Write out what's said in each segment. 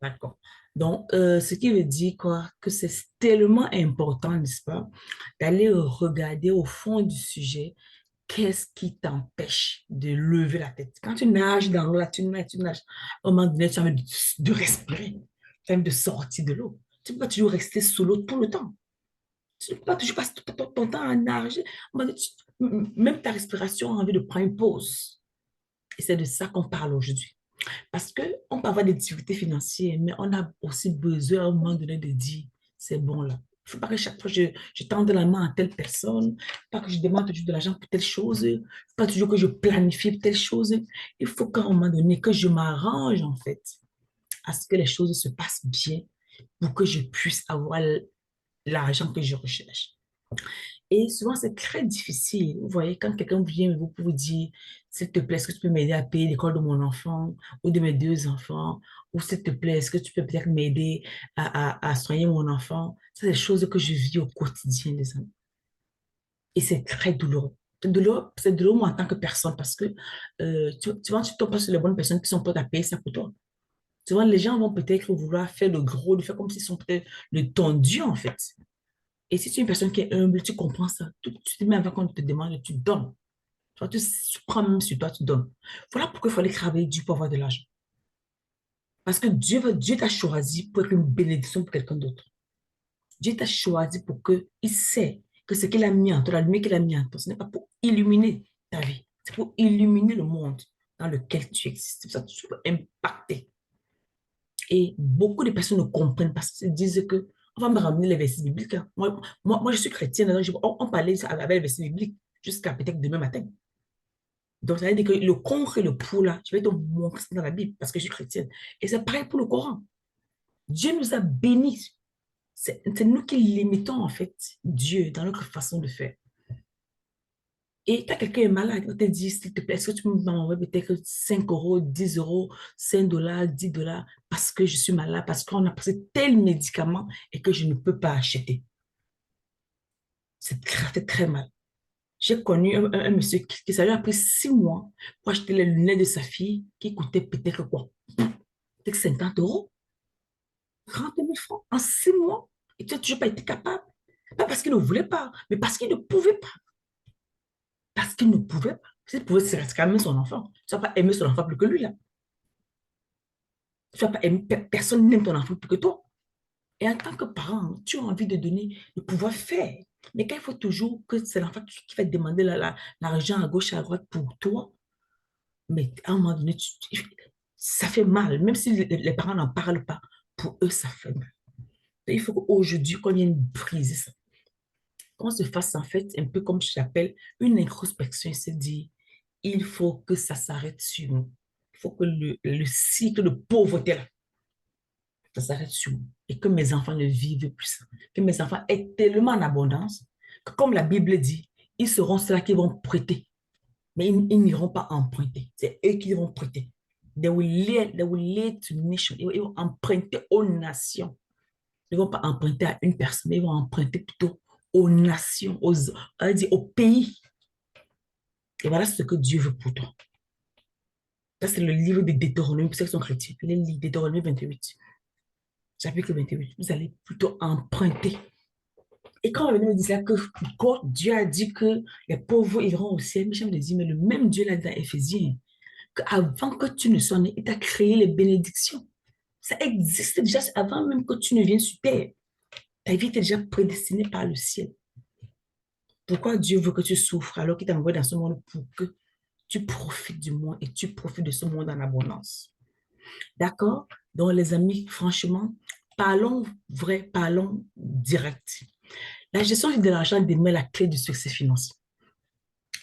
D'accord. Donc, ce qui veut dire quoi? Que c'est tellement important, n'est-ce pas, d'aller regarder au fond du sujet, qu'est-ce qui t'empêche de lever la tête? Quand tu nages dans l'eau, là, tu nages. Au moment donné, tu as envie de respirer, tu as envie de sortir de l'eau. Tu ne peux pas toujours rester sous l'eau tout le temps. Tu ne peux pas toujours passer tout ton temps à nager. À un moment donné, même ta respiration a envie de prendre une pause. Et c'est de ça qu'on parle aujourd'hui. Parce qu'on peut avoir des difficultés financières, mais on a aussi besoin à un moment donné de dire, c'est bon là. Il ne faut pas que chaque fois je tende la main à telle personne, pas que je demande toujours de l'argent pour telle chose, pas toujours que je planifie telle chose. Il faut qu'à un moment donné, que je m'arrange en fait à ce que les choses se passent bien pour que je puisse avoir l'argent que je recherche. Et souvent, c'est très difficile. Vous voyez, quand quelqu'un vient vous pour vous dire, s'il te plaît, est-ce que tu peux m'aider à payer l'école de mon enfant ou de mes deux enfants? Ou s'il te plaît, est-ce que tu peux peut-être m'aider à soigner mon enfant? C'est des choses que je vis au quotidien, les amis. Et c'est très douloureux. C'est douloureux moi en tant que personne parce que tu vois, tu tombes pas sur les bonnes personnes qui sont prêtes à payer ça pour toi. Tu vois, les gens vont peut-être vouloir faire le gros, de faire comme s'ils sont peut-être le tendu en fait. Et si tu es une personne qui est humble, tu comprends ça. Tu te mets avant qu'on te demande, tu donnes. Tu vois, tu prends même sur toi, tu donnes. Voilà pourquoi il fallait travailler dur pour avoir de l'argent. Parce que Dieu t'a choisi pour être une bénédiction pour quelqu'un d'autre. Dieu t'a choisi pour que il sait que ce qu'il a mis en toi, la lumière qu'il a mis en toi, ce n'est pas pour illuminer ta vie. C'est pour illuminer le monde dans lequel tu existes. C'est pour ça que tu peux impacter. Et beaucoup de personnes ne comprennent pas. Ils disent que on va me ramener les versets bibliques, hein. Moi, je suis chrétienne. Donc on parlait avec les versets bibliques jusqu'à peut-être demain matin. Donc, ça veut dire que le contre et le pour, là, je vais te montrer ça dans la Bible parce que je suis chrétienne. Et c'est pareil pour le Coran. Dieu nous a bénis. C'est nous qui limitons, en fait, Dieu dans notre façon de faire. Et quand quelqu'un est malade, on te dit, s'il te plaît, est-ce que tu peux m'envoyer peut-être 5 euros, 10 euros, 5 dollars, 10 dollars, parce que je suis malade, parce qu'on a passé tel médicament et que je ne peux pas acheter. C'est très mal. J'ai connu un monsieur ça lui a pris 6 mois pour acheter les lunettes de sa fille qui coûtaient peut-être quoi? Peut-être 50 euros, 30 000 francs en 6 mois. Et tu n'as toujours pas été capable. Pas parce qu'il ne voulait pas, mais parce qu'il ne pouvait pas. Parce qu'il ne pouvait pas. S'il pouvait, c'est quand même son enfant. Tu ne vas pas aimer son enfant plus que lui, là. Tu vas pas aimer, personne n'aime ton enfant plus que toi. Et en tant que parent, tu as envie de donner, de pouvoir faire. Mais quand il faut toujours que c'est l'enfant qui va te demander l'argent à gauche et à droite pour toi, mais à un moment donné, ça fait mal. Même si les parents n'en parlent pas, pour eux, ça fait mal. Et il faut qu'aujourd'hui, qu'on vienne briser ça. Qu'on se fasse en fait un peu comme je l'appelle une introspection et se dire, il faut que ça s'arrête sur nous. Il faut que le cycle de pauvreté là, ça s'arrête sur moi. Et que mes enfants ne vivent plus ça. Que mes enfants aient tellement en abondance que, comme la Bible dit, ils seront ceux qui vont prêter. Mais ils n'iront pas emprunter. C'est eux qui vont prêter. They will lead to nation. Ils vont emprunter aux nations. Ils ne vont pas emprunter à une personne, mais ils vont emprunter plutôt aux nations, on va dire, aux pays. Et voilà ce que Dieu veut pour toi. Ça, c'est le livre de Deutéronome, pour ceux qui sont chrétiens. Il est le Deutéronome 28. Chapitre 28, vous allez plutôt emprunter. Et quand on me dit ça, que God, Dieu a dit que les pauvres iront au ciel, mais je me dis, mais le même Dieu là dans Éphésiens, qu'avant que tu ne sois né, il t'a créé les bénédictions. Ça existe déjà avant même que tu ne viennes sur terre. Ta vie est déjà prédestinée par le ciel. Pourquoi Dieu veut que tu souffres alors qu'il t'a envoyé dans ce monde pour que tu profites du monde et tu profites de ce monde en abondance? D'accord? Donc, les amis, franchement, parlons vrai, parlons direct. La gestion de l'argent demeure la clé du succès financier.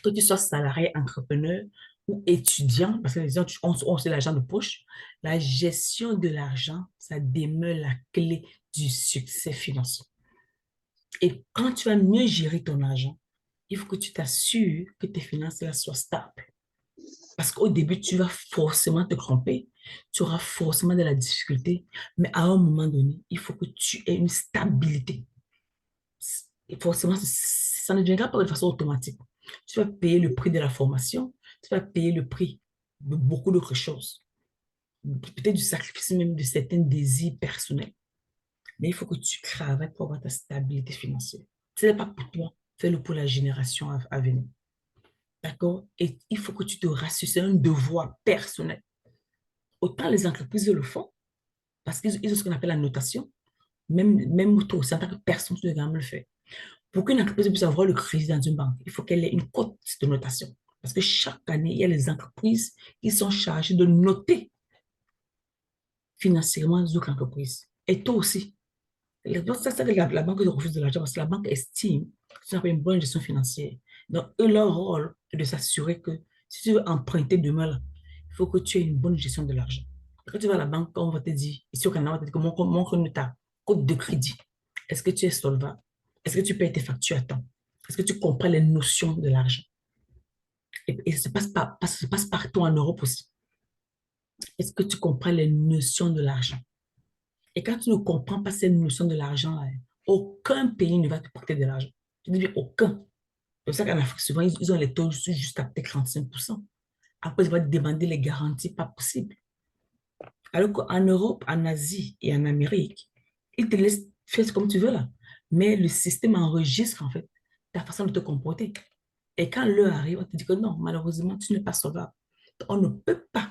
Que tu sois salarié, entrepreneur ou étudiant, parce que les gens ont aussi l'argent de poche, la gestion de l'argent, ça demeure la clé du succès financier. Et quand tu vas mieux gérer ton argent, il faut que tu t'assures que tes finances là, soient stables. Parce qu'au début, tu vas forcément te tromper, tu auras forcément de la difficulté, mais à un moment donné, il faut que tu aies une stabilité. Et forcément, ça ne viendra pas de façon automatique. Tu vas payer le prix de la formation, tu vas payer le prix de beaucoup d'autres choses. peut-être du sacrifice même de certains désirs personnels. Mais il faut que tu travailles pour avoir ta stabilité financière. Ce n'est pas pour toi, fais-le pour la génération à venir. D'accord? Et il faut que tu te rassures, c'est un devoir personnel. Autant les entreprises le font, parce qu'ils ont ce qu'on appelle la notation. Même toi aussi, en tant que personne, tu dois également le faire. Pour qu'une entreprise puisse avoir le crédit dans une banque, il faut qu'elle ait une cote de notation. Parce que chaque année, il y a les entreprises qui sont chargées de noter financièrement les autres entreprises. Et toi aussi. C'est ça que la banque te refuse de l'argent parce que la banque estime que tu n'as pas une bonne gestion financière. Donc, eux, leur rôle est de s'assurer que si tu veux emprunter demain, là, il faut que tu aies une bonne gestion de l'argent. Quand tu vas à la banque, on va te dire, ici au Canada, on va te dire, montre-nous ta code de crédit. Est-ce que tu es solvable? Est-ce que tu payes tes factures à temps? Est-ce que tu comprends les notions de l'argent? Et ça se passe partout en Europe aussi. Est-ce que tu comprends les notions de l'argent? Et quand tu ne comprends pas ces notions de l'argent, là, aucun pays ne va te prêter de l'argent. Je dis bien aucun. C'est pour ça qu'en Afrique, souvent, ils ont les taux juste à peut-être 35%. Après, ils vont te demander les garanties, pas possible. Alors qu'en Europe, en Asie et en Amérique, ils te laissent faire comme tu veux là. Mais le système enregistre en fait ta façon de te comporter. Et quand l'heure arrive, on te dit que non, malheureusement, tu n'es pas solvable. On ne peut pas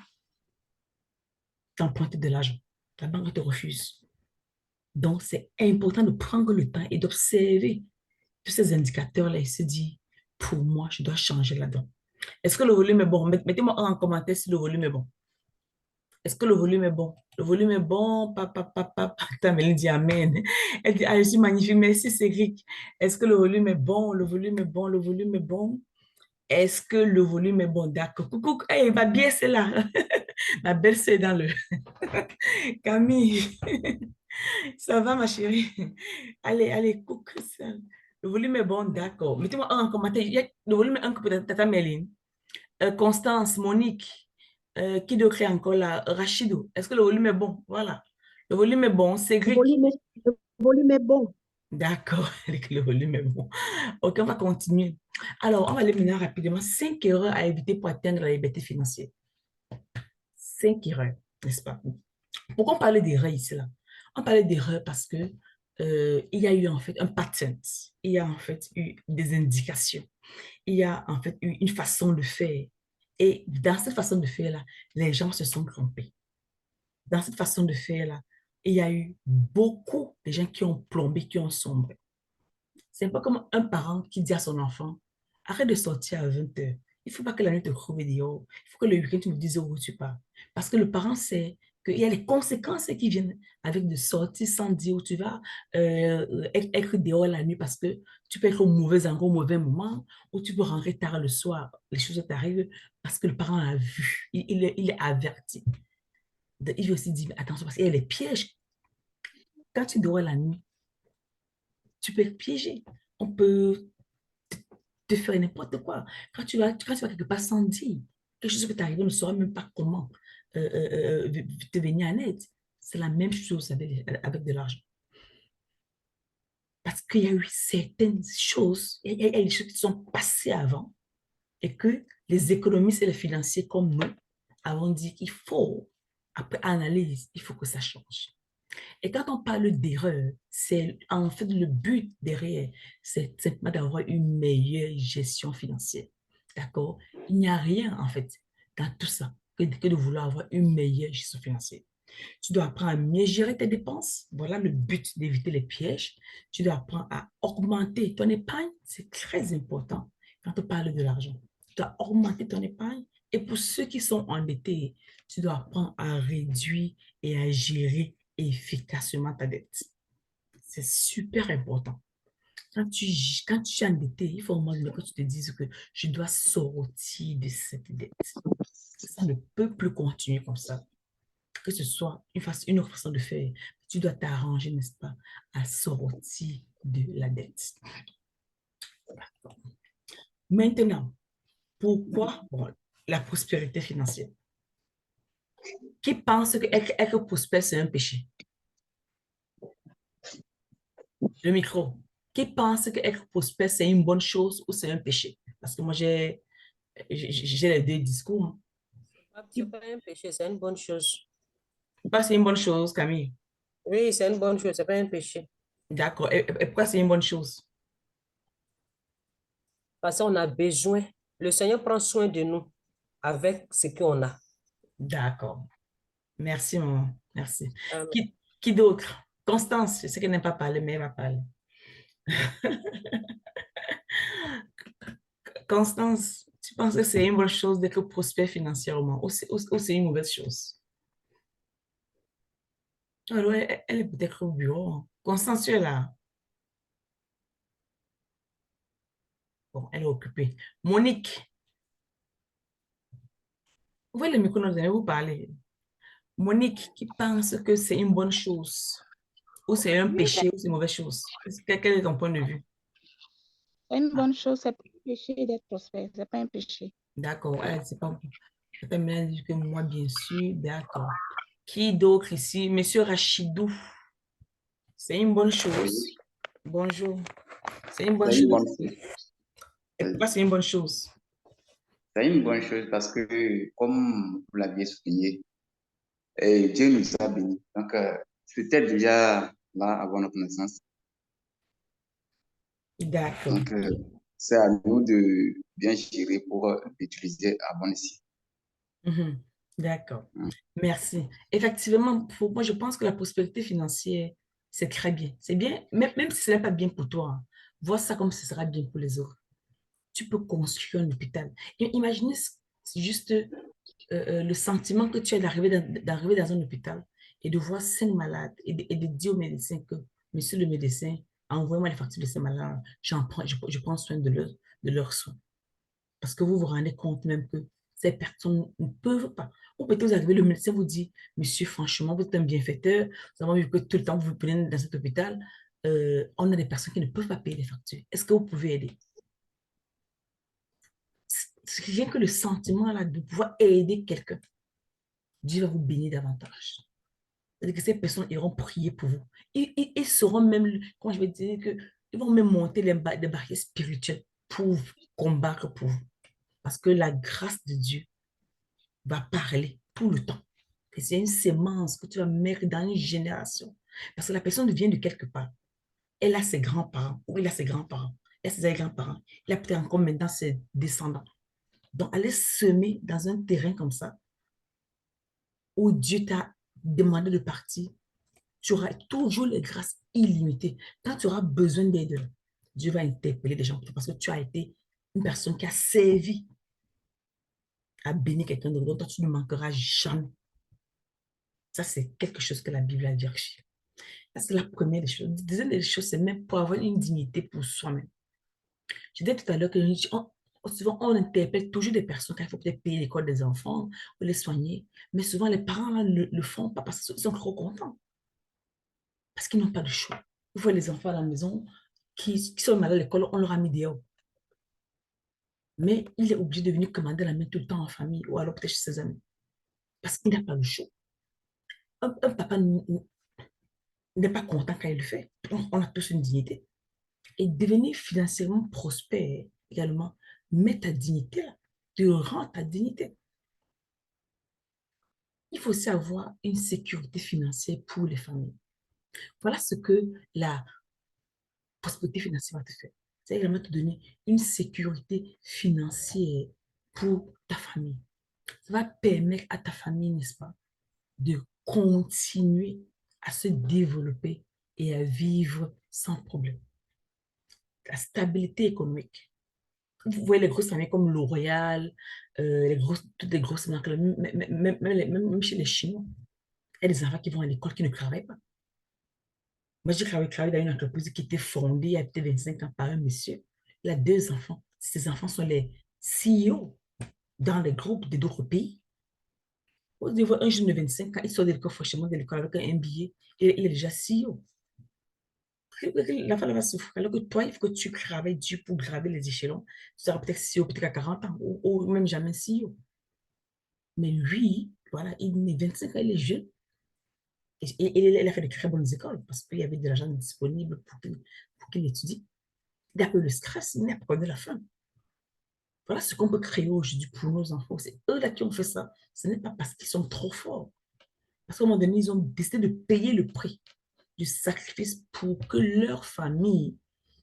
t'emprunter de l'argent. La banque te refuse. Donc, c'est important de prendre le temps et d'observer tous ces indicateurs-là et se dire, pour moi, je dois changer là-dedans. Est-ce que le volume est bon? Mettez-moi en commentaire si le volume est bon. Est-ce que le volume est bon? Le volume est bon? Attends, mais elle dit Amen. Elle dit, ah, je suis magnifique. Merci, Cédric. Est-ce que le volume est bon? Le volume est bon? Le volume est bon? Est-ce que le volume est bon? D'accord. Coucou. Hey, ma bien, c'est là. Ma belle, c'est dans le... Camille. Ça va, ma chérie? Allez, allez, coucou. Le volume est bon, d'accord. Mettez-moi un commentaire. Le volume est un pour Tata Méline. Constance, Monique, qui d'autre est encore là? Rachidou, est-ce que le volume est bon? Voilà. Le volume est bon. Le Cédric, volume est, le volume est bon. d'accord, le volume est bon. Ok, on va continuer. Alors, on va aller maintenant rapidement. 5 erreurs à éviter pour atteindre la liberté financière. 5 erreurs, n'est-ce pas? Pourquoi on parlait d'erreurs ici, là? On parlait d'erreurs parce que il y a eu en fait un pattern. Il y a en fait eu des indications. Il y a en fait eu une façon de faire. Et dans cette façon de faire-là, les gens se sont trompés. Dans cette façon de faire-là, il y a eu beaucoup de gens qui ont plombé, qui ont sombré. C'est pas comme un parent qui dit à son enfant, arrête de sortir à 20 heures. Il ne faut pas que la nuit te trouve dehors. Il faut que le week-end, tu me dises où tu pars. Parce que le parent sait qu'il y a les conséquences qui viennent avec de sortir sans dire où tu vas, être dehors la nuit parce que tu peux être au mauvais endroit, au mauvais moment, ou tu peux rentrer tard le soir. Les choses t'arrivent parce que le parent a vu, il est averti. Il veut aussi dire, attention, parce qu'il y a les pièges. Quand tu dors la nuit, tu peux être piégé. On peut te faire n'importe quoi. Quand tu vas quelque part sans dire, quelque chose peut t'arriver, on ne saura même pas comment te venir en aide. C'est la même chose avec de l'argent. Parce qu'il y a eu certaines choses, il y a des choses qui sont passées avant et que les économistes et les financiers comme nous avons dit qu'il faut, après analyse, il faut que ça change. Et quand on parle d'erreur, c'est en fait le but derrière, c'est simplement d'avoir une meilleure gestion financière. D'accord? Il n'y a rien en fait dans tout ça que de vouloir avoir une meilleure gestion financière. Tu dois apprendre à mieux gérer tes dépenses. Voilà le but d'éviter les pièges. Tu dois apprendre à augmenter ton épargne. C'est très important quand on parle de l'argent. Tu dois augmenter ton épargne. Et pour ceux qui sont endettés, tu dois apprendre à réduire et à gérer efficacement ta dette. C'est super important. Quand tu es endetté, il faut au moins que tu te dises que je dois sortir de cette dette. Ça ne peut plus continuer comme ça. Que ce soit une autre façon de faire, tu dois t'arranger, n'est-ce pas, à sortir de la dette. Maintenant, pourquoi bon, la prospérité financière? Qui pense que être prospère, c'est un péché? Le micro. Qui pense que être prospère, c'est une bonne chose ou c'est un péché? Parce que moi, j'ai les deux discours. Hein. C'est pas un péché, c'est une bonne chose. Pourquoi c'est une bonne chose, Camille? Oui, c'est une bonne chose, c'est pas un péché. D'accord. Et pourquoi c'est une bonne chose? Parce qu'on a besoin. Le Seigneur prend soin de nous avec ce qu'on a. D'accord. Merci, maman. Merci. Amen. Qui d'autre? Constance, je sais qu'elle n'aime pas parler, mais elle va parler. Constance, tu penses que c'est une bonne chose d'être prospère financièrement ou c'est une mauvaise chose? Alors, elle est peut-être au bureau, hein. Constance, tu es là. Bon, elle est occupée. Monique, ouvrez le micro, nous allons vous parler. Monique, qui pense que c'est une bonne chose ou c'est un péché ou c'est une mauvaise chose? Quel est ton point de vue? C'est une Ah, bonne chose, c'est pas un péché d'être prospère, c'est pas un péché. d'accord, elle, c'est pas, c'est pas bien dit que moi, bien sûr, d'accord. Qui d'autre ici? Monsieur Rachidou, c'est une bonne Oui, chose. Bonjour, c'est une bonne c'est une chose. bonne chose. Et pourquoi c'est une bonne chose? C'est une bonne chose parce que, comme vous l'aviez souligné, Dieu nous a bénis. Donc, c'était déjà là avant notre naissance. D'accord. Donc, c'est à nous de bien gérer pour l'utiliser à bon escient. Mhm. D'accord. Hein. Merci. Effectivement, pour moi, je pense que la prospérité financière, c'est très bien. C'est bien, même si ce n'est pas bien pour toi, hein, vois ça comme ce sera bien pour les autres. Tu peux construire un hôpital. Et imaginez juste le sentiment que tu as d'arriver dans un hôpital et de voir 5 malades et de dire au médecin que, monsieur le médecin, envoyez-moi les factures de ces malades, je prends soin de leurs soins. Parce que vous vous rendez compte même que ces personnes ne peuvent pas. Ou peut-être vous arrivez, le médecin vous dit, monsieur, franchement, vous êtes un bienfaiteur, nous avons vu que tout le temps vous vous prenez dans cet hôpital, on a des personnes qui ne peuvent pas payer les factures. Est-ce que vous pouvez aider? C'est rien que le sentiment là de pouvoir aider quelqu'un, Dieu va vous bénir davantage. C'est-à-dire que ces personnes iront prier pour vous. Ils seront même, comment je vais dire, que, ils vont même monter des barrières spirituelles pour combattre pour vous. Parce que la grâce de Dieu va parler tout le temps. Et c'est une sémence que tu vas mettre dans une génération. Parce que la personne vient de quelque part. Elle a ses grands-parents, ou il a ses grands-parents, elle a ses grands-parents, il a peut-être encore maintenant ses descendants. Donc, aller semer dans un terrain comme ça, où Dieu t'a demandé de partir, tu auras toujours les grâces illimitées. Quand tu auras besoin d'aide, Dieu va interpeller des gens parce que tu as été une personne qui a servi à bénir quelqu'un d'autre. Donc, toi, tu ne manqueras jamais. Ça, c'est quelque chose que la Bible a dit. Ça, c'est la première des choses. Deuxième des choses, c'est même pour avoir une dignité pour soi-même. Je disais tout à l'heure que souvent, on interpelle toujours des personnes quand il faut peut-être payer l'école des enfants ou les soigner. Mais souvent, les parents là, le font pas parce qu'ils sont trop contents. Parce qu'ils n'ont pas de choix. Ils voient les enfants à la maison qui sont malades à l'école, on leur a mis dehors. Mais il est obligé de venir commander la main tout le temps en famille ou alors peut-être chez ses amis. Parce qu'il n'a pas le choix. Un papa n'est pas content quand il le fait. On a tous une dignité. Et devenir financièrement prospère également, met ta dignité là, te rend ta dignité. Il faut aussi avoir une sécurité financière pour les familles. Voilà ce que la prospérité financière va te faire. C'est également te donner une sécurité financière pour ta famille. Ça va permettre à ta famille, n'est-ce pas, de continuer à se développer et à vivre sans problème. La stabilité économique. Vous voyez les grosses familles comme L'Oréal, toutes les grosses marques, même chez les Chinois, il y a des enfants qui vont à l'école qui ne travaillent pas. Moi, j'ai travaillé dans une entreprise qui était fondée il y a peut-être 25 ans par un monsieur. Il a 2 enfants. Ces enfants sont les CEO dans les groupes d'autres pays. Vous devez voir un jeune de 25 ans, il sort de l'école, franchement, de l'école avec un MBA, et il est déjà CEO. La femme va souffrir. Alors que toi, il faut que tu travailles dur pour graver les échelons. Tu seras peut-être CEO, peut-être à 40 ans, ou même jamais CEO. Mais lui, voilà, il est 25 ans, il est jeune. Et il a fait de très bonnes écoles parce qu'il y avait de l'argent disponible pour qu'il étudie. Il a peu le stress, il n'a pas de la faim. Voilà ce qu'on peut créer aujourd'hui pour nos enfants. C'est eux là qui ont fait ça. Ce n'est pas parce qu'ils sont trop forts. Parce qu'à un moment donné, ils ont décidé de payer le prix du sacrifice pour que leur famille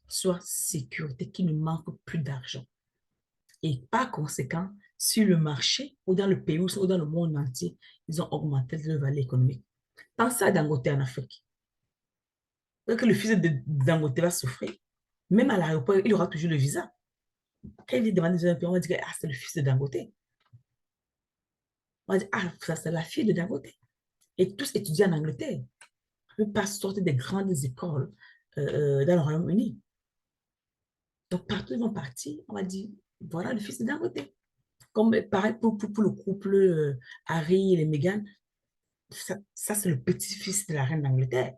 soit sécurité, qu'il ne manque plus d'argent. Et par conséquent, sur le marché ou dans le pays ou dans le monde entier, ils ont augmenté leur valeur économique. Pense à Dangote en Afrique. Donc, le fils de Dangote va souffrir. Même à l'aéroport, il aura toujours le visa. Quand il vient demander un pays, on va dire, ah, c'est le fils de Dangote. On va dire, ah, ça, c'est la fille de Dangote. Et tous étudient en Angleterre. Ne pas sortir des grandes écoles dans le Royaume-Uni. Donc, partout, ils vont partir. On va dire, voilà le fils de Dangote. Comme pareil pour le couple Harry et Meghan. Ça c'est le petit-fils de la reine d'Angleterre.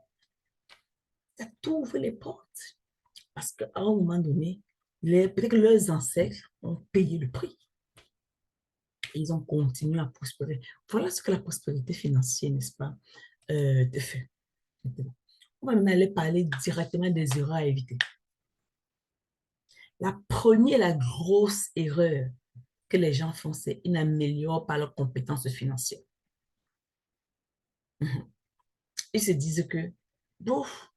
Ça t'ouvre les portes. Parce qu'à un moment donné, peut-être que leurs ancêtres ont payé le prix. Et ils ont continué à prospérer. Voilà ce que la prospérité financière, n'est-ce pas, te fait. On va maintenant aller parler directement des erreurs à éviter. La première, la grosse erreur que les gens font, c'est qu'ils n'améliorent pas leurs compétences financières. Ils se disent que, bouf,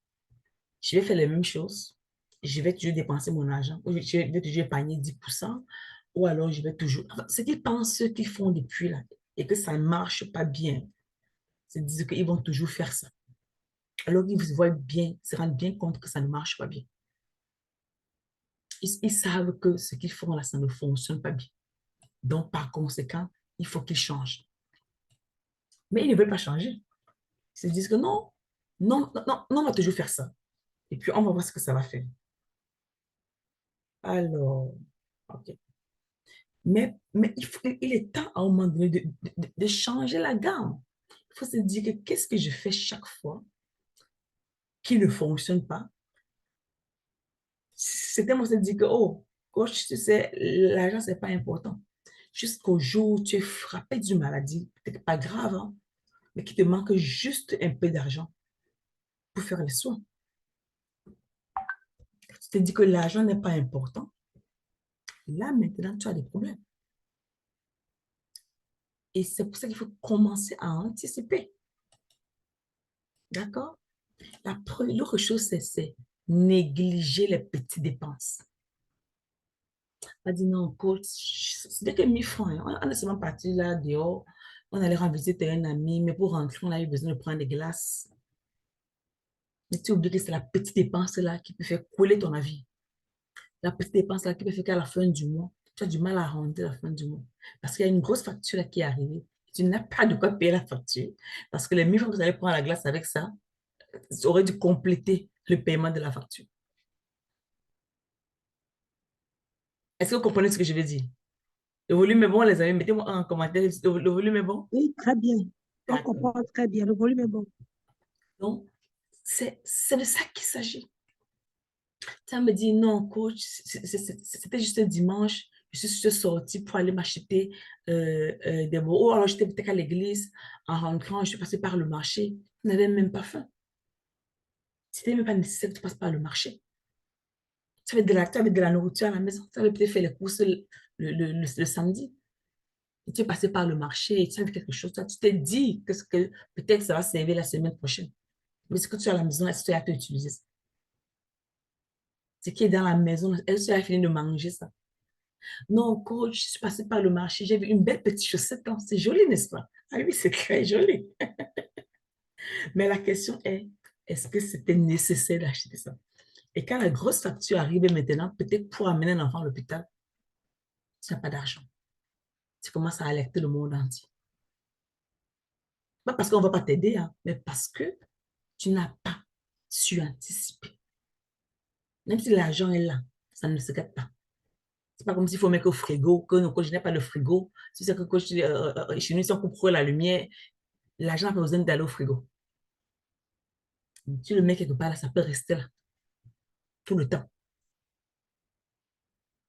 je vais faire les mêmes choses, je vais toujours dépenser mon argent, ou je vais toujours épargner 10%, ou alors je vais toujours... Enfin, ce qu'ils pensent qu'ils font depuis là, et que ça ne marche pas bien, ils se disent qu'ils vont toujours faire ça. Alors qu'ils se voient bien, se rendent bien compte que ça ne marche pas bien. Ils savent que ce qu'ils font là, ça ne fonctionne pas bien. Donc, par conséquent, il faut qu'ils changent. Mais ils ne veulent pas changer. Ils se disent que non, non, non, non, on va toujours faire ça. Et puis, on va voir ce que ça va faire. Alors, OK. Mais il est temps à un moment donné de changer la gamme. Il faut se dire que qu'est-ce que je fais chaque fois qui ne fonctionne pas? C'était moi qui se dit que, oh, coach, tu sais, l'argent, ce n'est pas important. Jusqu'au jour où tu es frappé d'une maladie, peut-être pas grave, hein, mais qui te manque juste un peu d'argent pour faire les soins. Tu te dis que l'argent n'est pas important. Là, maintenant, tu as des problèmes. Et c'est pour ça qu'il faut commencer à anticiper. D'accord? L'autre chose, c'est négliger les petites dépenses. On a dit non, coach, c'était que 1 000 francs. Hein. On est seulement parti là dehors. On allait rendre visite à un ami, mais pour rentrer, on a eu besoin de prendre des glaces. Mais tu oublies que c'est la petite dépense là qui peut faire couler ton avis. La petite dépense là qui peut faire qu'à la fin du mois, tu as du mal à rentrer à la fin du mois. Parce qu'il y a une grosse facture là qui est arrivée. Tu n'as pas de quoi payer la facture. Parce que les 1 000 francs que vous allez prendre la glace avec ça, ça aurait dû compléter le paiement de la facture. Est-ce que vous comprenez ce que je veux dire? Le volume est bon, les amis. Mettez-moi en commentaire. Le volume est bon? Oui, très bien. On D'accord. comprend très bien. Le volume est bon. Donc, c'est de ça qu'il s'agit. Ça me dit, non, coach, c'était juste un dimanche. Je suis juste sortie pour aller m'acheter des mots. Ou alors, j'étais peut-être à l'église. En rentrant, je suis passée par le marché. Je n'avais même pas faim. C'était même pas nécessaire que tu passes par le marché. Tu avais de la nourriture à la maison. Tu avais peut-être fait les courses le samedi. Et tu es passé par le marché et tu as vu quelque chose. Tu t'es dit que peut-être ça va servir la semaine prochaine. Mais ce que tu as à la maison, est-ce que tu as pu utiliser ça? Ce qui est dans la maison, est-ce que tu as fini de manger ça? Non, coach, je suis passée par le marché, j'ai vu une belle petite chaussette. C'est joli, n'est-ce pas? Ah oui, c'est très joli. Mais la question est-ce que c'était nécessaire d'acheter ça? Et quand la grosse facture arrive maintenant, peut-être pour amener un enfant à l'hôpital, tu n'as pas d'argent. Tu commences à alerter le monde entier. Pas parce qu'on ne va pas t'aider, hein, mais parce que tu n'as pas su anticiper. Même si l'argent est là, ça ne se gâte pas. C'est pas comme s'il faut mettre au frigo, que non, je n'ai pas le frigo. Si c'est que chez nous, si on coupe la lumière, l'argent n'a pas besoin d'aller au frigo. Tu le mets quelque part là, ça peut rester là tout le temps.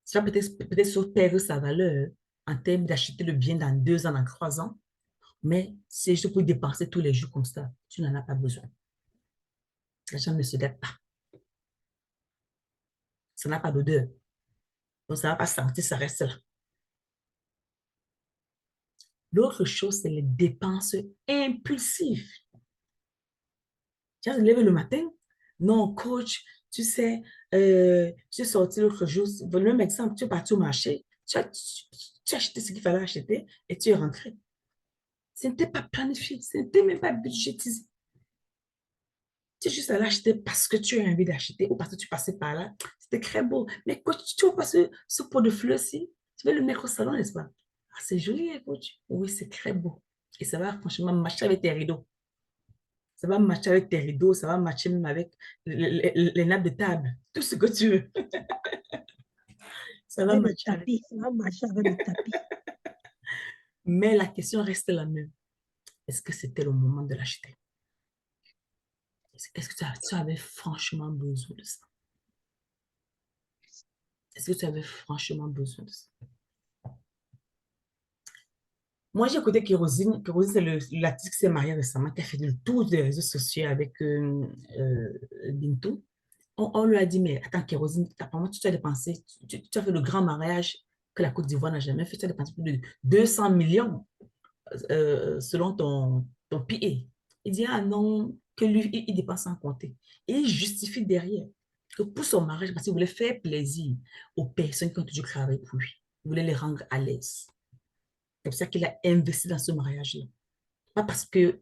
Ça va peut-être perdre sa valeur en termes d'acheter le bien dans 2 ans, dans 3 ans, mais c'est juste pour dépenser tous les jours comme ça. Tu n'en as pas besoin. L'argent ne se gâte pas. Ça n'a pas d'odeur. Donc, ça ne va pas sentir, ça reste là. L'autre chose, c'est les dépenses impulsives. Tu vas te lever le matin. Non, coach, tu sais, tu es sorti l'autre jour. Le même exemple, tu es parti au marché, tu as acheté ce qu'il fallait acheter et tu es rentré. Ce n'était pas planifié, ce n'était même pas budgétisé. Tu es juste allé acheter parce que tu as envie d'acheter ou parce que tu passais par là. C'était très beau. Mais coach, tu vois pas ce pot de fleurs-ci? Tu veux le mettre au salon, n'est-ce pas? Ah, c'est joli, hein, coach. Oui, c'est très beau. Et ça va franchement matcher avec tes rideaux. Ça va matcher avec tes rideaux, ça va matcher même avec les nappes de table. Tout ce que tu veux. Ça va Avec le matcher avec. tapis, ça va marcher avec le tapis. Mais la question reste la même. Est-ce que c'était le moment de l'acheter? Est-ce que tu avais franchement besoin de ça? Est-ce que tu avais franchement besoin de ça? Moi, j'ai écouté Kérosine. Kérosine, c'est l'artiste qui s'est marié récemment, qui a fait le tour des réseaux sociaux avec Bintou. On lui a dit, mais attends, Kérosine, apparemment, tu as dépensé, tu as fait le grand mariage que la Côte d'Ivoire n'a jamais fait. Tu as dépensé plus de 200 millions selon ton PA. Il dit, ah non, que lui, il dépense sans compter. Et il justifie derrière que pour son mariage, parce qu'il voulait faire plaisir aux personnes qui ont toujours travaillé pour lui. Il voulait les rendre à l'aise. C'est pour ça qu'il a investi dans ce mariage-là. Pas parce qu'il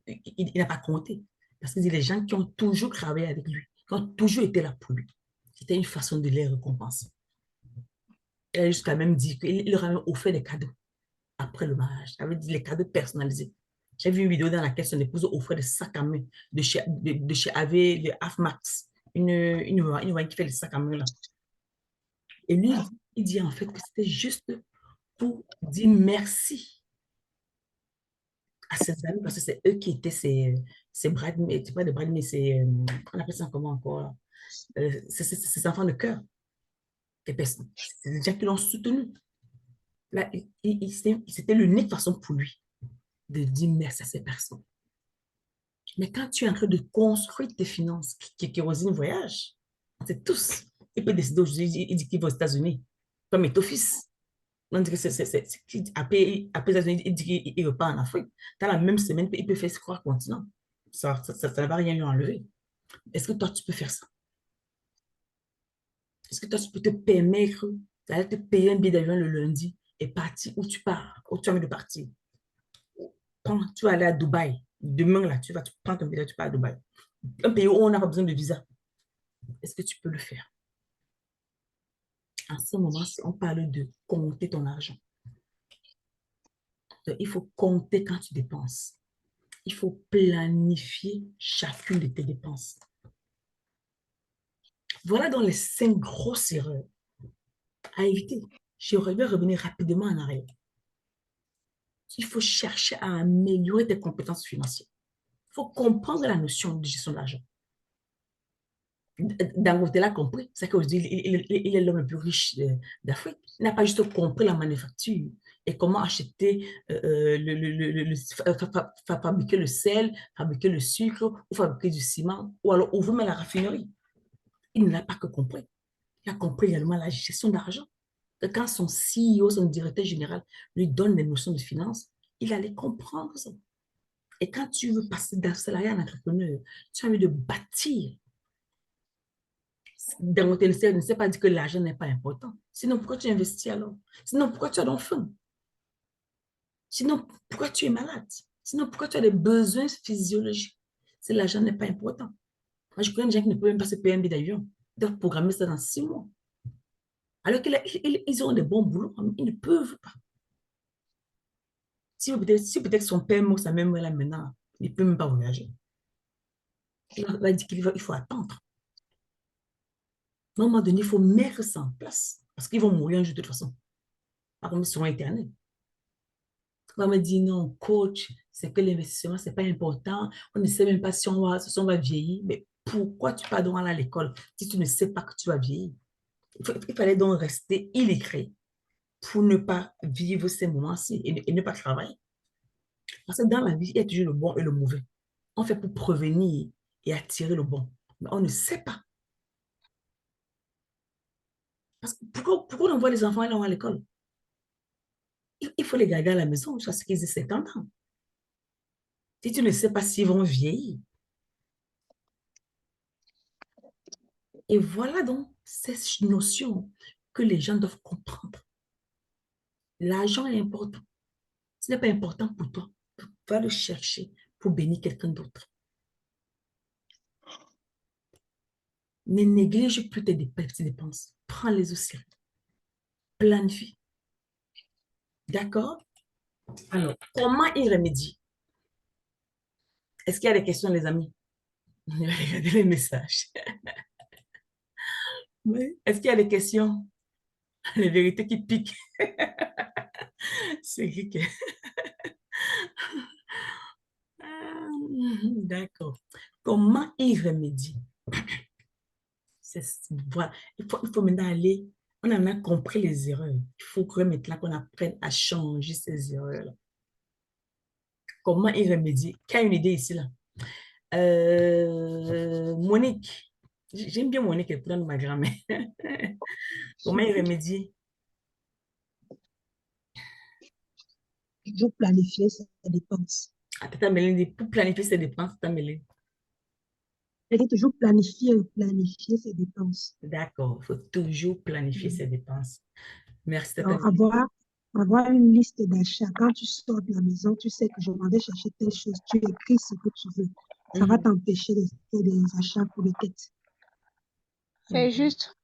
n'a pas compté. Parce que les gens qui ont toujours travaillé avec lui, qui ont toujours été là pour lui, c'était une façon de les récompenser. Il a jusqu'à même dit qu'il leur a même offert des cadeaux après le mariage. Il avait dit les cadeaux personnalisés. J'ai vu une vidéo dans laquelle son épouse offrait des sacs à main de chez AV, de Afmax, une voix qui fait les sacs à main là. Et lui, il dit en fait que c'était juste pour dire merci à ses amis parce que c'est eux qui étaient ses bridesmaids, c'est pas des bridesmaids, c'est, on appelle ça comment encore là? C'est ses enfants de cœur. C'est des gens qui l'ont soutenu. Là, c'était l'unique façon pour lui de dire merci à ces personnes. Mais quand tu es en train de construire tes finances, Kérosine voyage, c'est tous. Il peut décider aujourd'hui, il dit qu'il va aux États-Unis, comme est office. On dit que après les États-Unis, il dit qu'il repart en Afrique. Dans la même semaine, il peut faire ce croire continent. Ça ne va rien lui enlever. Est-ce que toi, tu peux faire ça? Est-ce que toi, tu peux te permettre d'aller te payer un billet d'avion le lundi et partir où tu pars, où tu as envie de partir? Tu vas aller à Dubaï. Demain, là, tu prends ton billet, tu pars à Dubaï. Un pays où on n'a pas besoin de visa. Est-ce que tu peux le faire? En ce moment, on parle de compter ton argent. Donc, il faut compter quand tu dépenses. Il faut planifier chacune de tes dépenses. Voilà donc les 5 grosses erreurs à éviter. Je vais revenir rapidement en arrière. Il faut chercher à améliorer tes compétences financières. Il faut comprendre la notion de gestion de l'argent. Dangote l'a compris. C'est qu'aujourd'hui, il est l'homme le plus riche d'Afrique. Il n'a pas juste compris la manufacture et comment acheter, fabriquer le sel, fabriquer le sucre, ou fabriquer du ciment, ou alors ouvrir même la raffinerie. Il ne l'a pas que compris. Il a compris également la gestion d'argent. Quand son CEO, son directeur général, lui donne des notions de finance, il allait comprendre ça. Et quand tu veux passer d'un salarié à un entrepreneur, tu as envie de bâtir. Dangote ne sait pas dire que l'argent n'est pas important. Sinon, pourquoi tu investis alors? Sinon, pourquoi tu as donc faim? Sinon, pourquoi tu es malade? Sinon, pourquoi tu as des besoins physiologiques? Si l'argent n'est pas important. Moi, je connais des gens qui ne peuvent même pas se payer un billet d'avion. Ils doivent programmer ça dans 6 mois. Alors qu'ils ont des bons boulots, ils ne peuvent pas. Si peut-être son père meurt, sa mère meurt là maintenant, il ne peut même pas voyager. Il va dire qu'il faut attendre. À un moment donné, il faut mettre ça en place. Parce qu'ils vont mourir un jour de toute façon. Par contre, ils seront éternels. On va me dire non, coach, c'est que l'investissement, ce n'est pas important. On ne sait même pas si on va vieillir. Mais pourquoi tu pars donc à l'école si tu ne sais pas que tu vas vieillir? Il fallait donc rester illettré pour ne pas vivre ces moments-ci et ne pas travailler. Parce que dans la vie, il y a toujours le bon et le mauvais. On fait pour prévenir et attirer le bon. Mais on ne sait pas. Parce que pourquoi on envoie les enfants à l'école? il faut les garder à la maison jusqu'à ce qu'ils aient 50 ans. Si tu ne sais pas s'ils vont vieillir. Et voilà donc ces notions que les gens doivent comprendre. L'argent est important. Ce n'est pas important pour toi. Va le chercher pour bénir quelqu'un d'autre. Ne néglige plus tes petites dépenses. Prends-les au sérieux. Planifie. D'accord? Alors, comment y remédier? Est-ce qu'il y a des questions, les amis? Je vais regarder les messages. Oui. Est-ce qu'il y a des questions? Les vérités qui piquent. C'est vrai que... D'accord. Comment y remédier? Voilà. Il faut maintenant aller. On a maintenant compris les erreurs. Il faut que maintenant qu'on apprenne à changer ces erreurs-là. Comment y remédier? Qui a une idée ici, là? Monique. J'aime bien Monique, elle prend ma grand-mère. Comment y remédier? Toujours planifier ses dépenses. Ah, Tata Mélène dit, pour planifier ses dépenses, Tata Mélène. Elle dit toujours planifier ses dépenses. D'accord, il faut toujours planifier ses dépenses. Merci, Tata Alors, Mélène. avoir une liste d'achats. Quand tu sors de la maison, tu sais que je m'en vais chercher telle chose. Tu écris ce que tu veux. Ça va t'empêcher de faire des achats pour les têtes. C'est juste.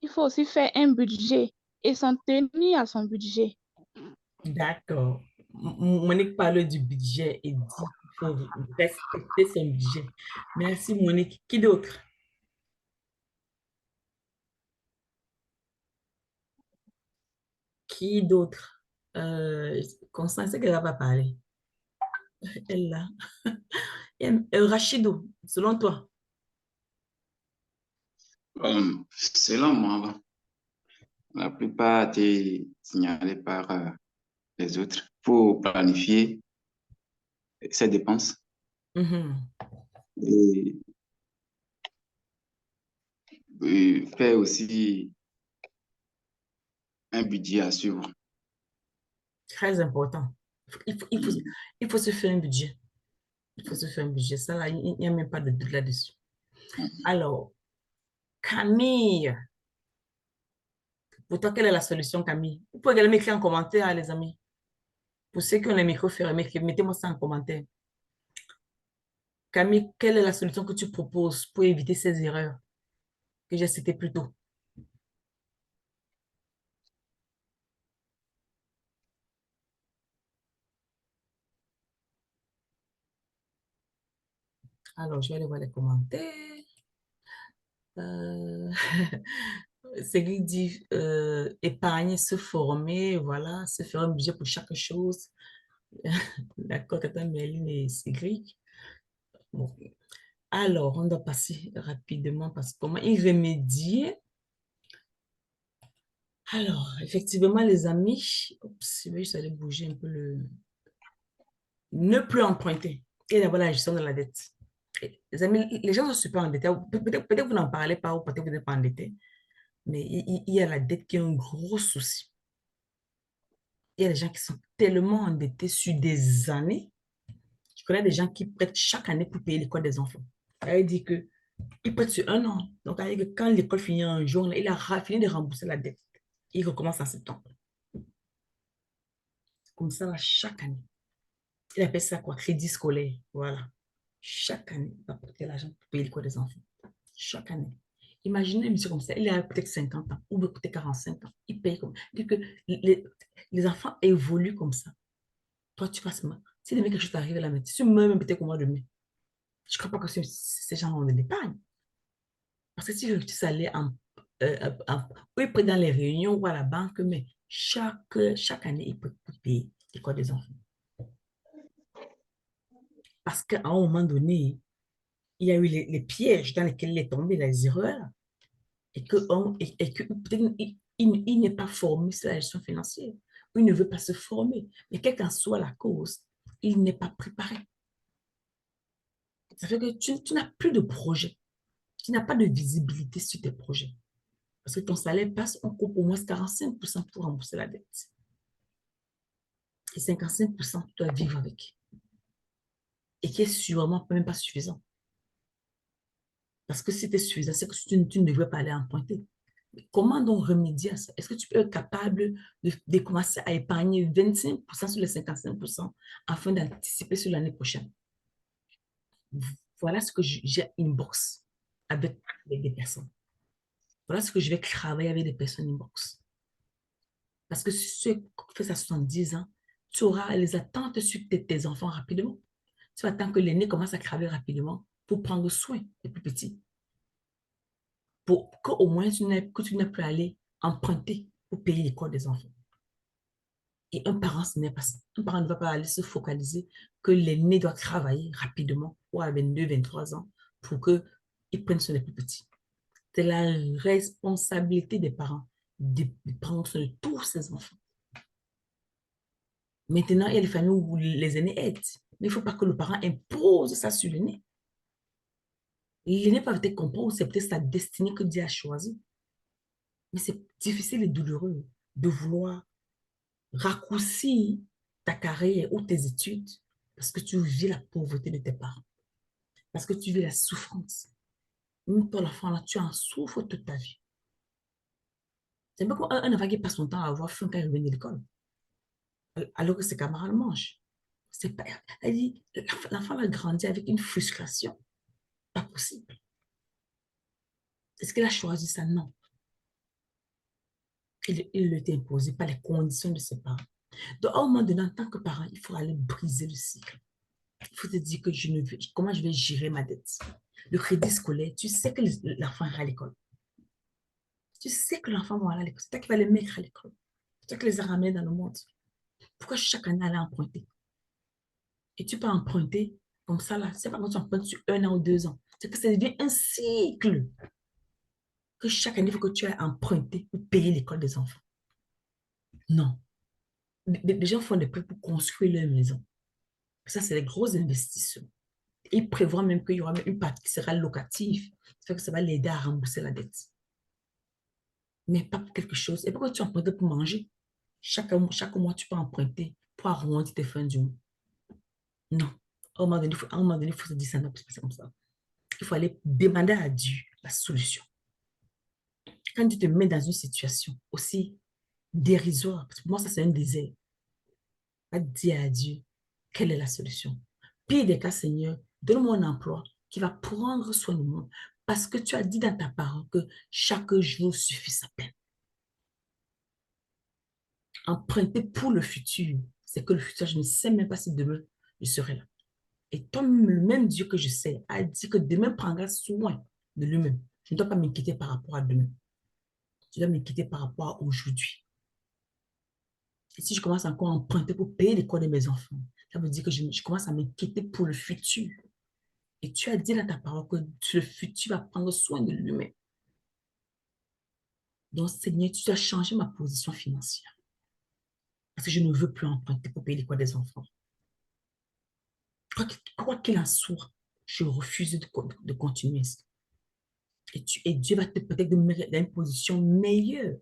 Il faut aussi faire un budget et s'en tenir à son budget. D'accord. Monique parle du budget et dit qu'il faut respecter son budget. Merci, Monique. Qui d'autre? Qui d'autre? Constance, c'est qu'elle va pas parler. Elle là. Rachido, selon toi. Selon moi, la plupart étaient signalés par les autres pour planifier ses dépenses Mhm. et, et faire aussi un budget à suivre. Très important. Il faut, il faut, il faut se faire un budget. Il faut se faire un budget. Ça, là, il n'y a même pas de doute là-dessus. Alors, Camille, pour toi, quelle est la solution, Camille? Vous pouvez également m'écrire en commentaire, les amis. Pour ceux qui ont les micros fermés, mettez-moi ça en commentaire. Camille, quelle est la solution que tu proposes pour éviter ces erreurs que j'ai citées plus tôt? Alors, je vais aller voir les commentaires. C'est lui dit épargner, se former, voilà, se faire un budget pour chaque chose. D'accord, Tata Méline et Sigrid. Bon. Alors, on doit passer rapidement parce que comment y remédier? Alors, effectivement, les amis, oups, je vais juste aller bouger un peu le... Ne plus emprunter et d'abord la gestion de la dette. Les amis, les gens sont super endettés. Peut-être que vous n'en parlez pas ou peut-être que vous n'êtes pas endetté, mais il y a la dette qui est un gros souci. Il y a des gens qui sont tellement endettés sur des années. Je connais des gens qui prêtent chaque année pour payer l'école des enfants. Ça veut dire qu'il prête sur un an. Donc, ça veut dire que quand l'école finit un jour, il a fini de rembourser la dette. Il recommence en septembre. Comme ça, là, chaque année. Il appelle ça quoi? Crédit scolaire. Voilà. Chaque année, il va prêter l'argent pour payer l'école des enfants. Chaque année. Imaginez un monsieur comme ça, il a peut-être 50 ans ou peut-être 45 ans. Il paye comme ça. Dire que les enfants évoluent comme ça. Toi, tu fasses mal. Si demain quelque chose t'arrive là, mais tu meurs même peut-être au mois de mai. Je ne crois pas que ces gens ont de l'épargne. Parce que si tu allais oui, dans les réunions ou à la banque, mais chaque année, ils peuvent payer l'école des enfants. Parce qu'à un moment donné, il y a eu les pièges dans lesquels il est tombé, les erreurs, et que, peut-être il n'est pas formé sur la gestion financière. Il ne veut pas se former. Mais quelle qu'en soit la cause, il n'est pas préparé. Ça fait que tu n'as plus de projet. Tu n'as pas de visibilité sur tes projets. Parce que ton salaire passe, on coupe au moins 45% pour rembourser la dette. Et 55%, tu dois vivre avec. Et qui est sûrement même pas suffisant. Parce que si c'était suffisant, c'est que tu ne devrais pas aller emprunter. Comment donc remédier à ça? Est-ce que tu peux être capable de commencer à épargner 25% sur les 55% afin d'anticiper sur l'année prochaine? Voilà ce que j'ai une box avec des personnes. Voilà ce que je vais travailler avec des personnes inbox. Parce que si tu fais ça à 70 ans, tu auras les attentes sur tes enfants rapidement. Tu attends que l'aîné commence à travailler rapidement pour prendre soin des plus petits. Pour qu'au moins que tu n'aies plus à aller emprunter pour payer l'école des enfants. Et un parent, ce n'est pas ça. Un parent ne va pas aller se focaliser que l'aîné doit travailler rapidement ou à 22, 23 ans pour qu'il prenne soin des plus petits. C'est la responsabilité des parents de prendre soin de tous ces enfants. Maintenant, il y a les familles où les aînés aident. Mais il ne faut pas que le parent impose ça sur l'aîné. L'aîné peut peut-être comprendre, c'est peut-être sa destinée que Dieu a choisie. Mais c'est difficile et douloureux de vouloir raccourcir ta carrière ou tes études parce que tu vis la pauvreté de tes parents, parce que tu vis la souffrance. Même toi, l'enfant, là, tu en souffres toute ta vie. C'est pas comme un enfant qui passe son temps à avoir faim quand il revient de l'école, alors que ses camarades mangent. C'est pas, elle dit, l'enfant a grandi avec une frustration. Pas possible. Est-ce qu'il a choisi ça? Non. Il le t'a imposé par les conditions de ses parents. Donc, à un moment donné, en tant que parent, il faut aller briser le cycle. Il faut te dire que comment je vais gérer ma dette. Le crédit scolaire, tu sais que l'enfant ira à l'école. Tu sais que l'enfant va aller à l'école. C'est toi qui vas les mettre à l'école. C'est toi qui les as ramenés dans le monde. Pourquoi chaque année aller emprunter? Et tu peux emprunter comme ça là. C'est pas quand tu empruntes sur 1 an ou 2 ans. C'est que ça devient un cycle. Que chaque année, il faut que tu aies emprunté pour payer l'école des enfants. Non. Des gens font des prêts pour construire leur maison. Ça, c'est des gros investissements. Ils prévoient même qu'il y aura une partie qui sera locative. Ça fait que ça va l'aider à rembourser la dette. Mais pas pour quelque chose. Et pourquoi tu empruntes pour manger? Chaque mois, tu peux emprunter pour arrondir tes fins du mois. Non. À un moment donné, il faut se dire ça, non, c'est comme ça. Il faut aller demander à Dieu la solution. Quand tu te mets dans une situation aussi dérisoire, parce que pour moi, ça, c'est un désert, va dire à Dieu quelle est la solution. Pire des cas, Seigneur, donne-moi un emploi qui va prendre soin de moi. Parce que tu as dit dans ta parole que chaque jour suffit sa peine. Emprunter pour le futur, c'est que le futur, je ne sais même pas si demain, je serai là. Et toi, le même Dieu que je sais, a dit que demain prendra soin de lui-même. Je ne dois pas m'inquiéter par rapport à demain. Je dois m'inquiéter par rapport à aujourd'hui. Et si je commence encore à emprunter pour payer l'école de mes enfants, ça veut dire que je commence à m'inquiéter pour le futur. Et tu as dit dans ta parole que le futur va prendre soin de lui-même. Donc, Seigneur, tu as changé ma position financière. Parce que je ne veux plus emprunter pour payer l'école des enfants. Quoi qu'il en soit, je refuse de continuer. Et Dieu va peut-être te mettre dans une position meilleure.